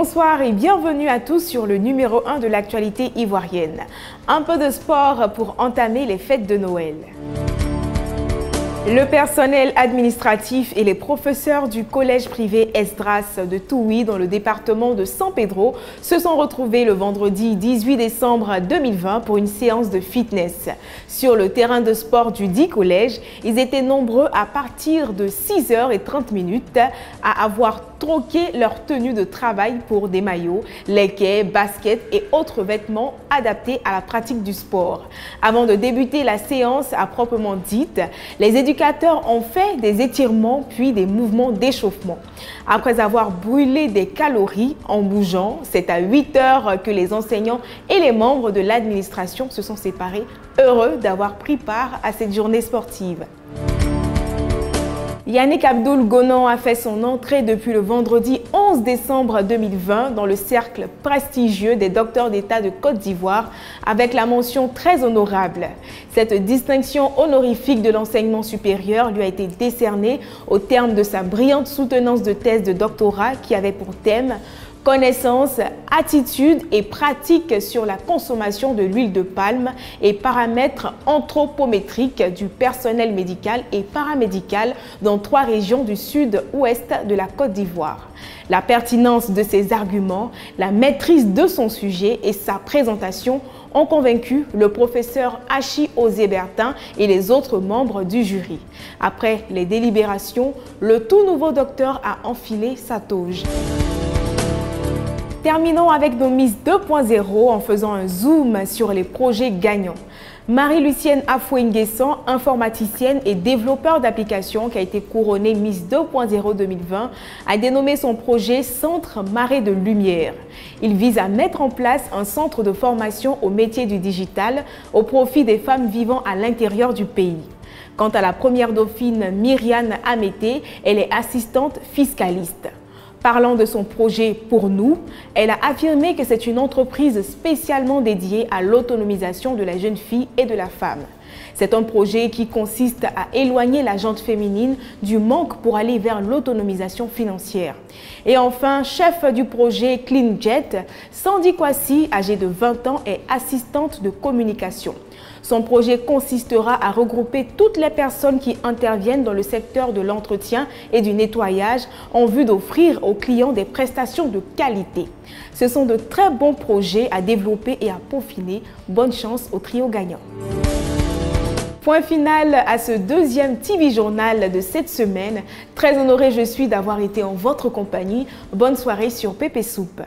Bonsoir et bienvenue à tous sur le numéro 1 de l'actualité ivoirienne. Un peu de sport pour entamer les fêtes de Noël. Le personnel administratif et les professeurs du collège privé Esdras de Touy dans le département de San Pedro se sont retrouvés le vendredi 18 décembre 2020 pour une séance de fitness. Sur le terrain de sport du dit collège, ils étaient nombreux à partir de 6h30 à avoir troqué leur tenue de travail pour des maillots, lequets, baskets et autres vêtements adaptés à la pratique du sport. Avant de débuter la séance à proprement dite, les éducateurs ont fait des étirements puis des mouvements d'échauffement. Après avoir brûlé des calories en bougeant, c'est à 8h que les enseignants et les membres de l'administration se sont séparés, heureux d'avoir pris part à cette journée sportive. Yannick Abdoul Gonan a fait son entrée depuis le vendredi 11 décembre 2020 dans le cercle prestigieux des docteurs d'État de Côte d'Ivoire avec la mention très honorable. Cette distinction honorifique de l'enseignement supérieur lui a été décernée au terme de sa brillante soutenance de thèse de doctorat qui avait pour thème connaissances, attitudes et pratiques sur la consommation de l'huile de palme et paramètres anthropométriques du personnel médical et paramédical dans 3 régions du sud-ouest de la Côte d'Ivoire. La pertinence de ses arguments, la maîtrise de son sujet et sa présentation ont convaincu le professeur Hachi Ozé-Bertin et les autres membres du jury. Après les délibérations, le tout nouveau docteur a enfilé sa toge. Terminons avec nos Miss 2.0 en faisant un zoom sur les projets gagnants. Marie-Lucienne Afoué-Nguessan, informaticienne et développeur d'applications qui a été couronnée Miss 2.0 2020, a dénommé son projet Centre Marée de Lumière. Il vise à mettre en place un centre de formation au métier du digital au profit des femmes vivant à l'intérieur du pays. Quant à la première dauphine Myriane Amété, elle est assistante fiscaliste. Parlant de son projet Pour nous, elle a affirmé que c'est une entreprise spécialement dédiée à l'autonomisation de la jeune fille et de la femme. C'est un projet qui consiste à éloigner la gente féminine du manque pour aller vers l'autonomisation financière. Et enfin, chef du projet Clean Jet, Sandy Kwasi, âgée de 20 ans, est assistante de communication. Son projet consistera à regrouper toutes les personnes qui interviennent dans le secteur de l'entretien et du nettoyage en vue d'offrir aux clients des prestations de qualité. Ce sont de très bons projets à développer et à peaufiner. Bonne chance au trio gagnant. Point final à ce deuxième TV Journal de cette semaine. Très honorée je suis d'avoir été en votre compagnie. Bonne soirée sur Pépé Soupe.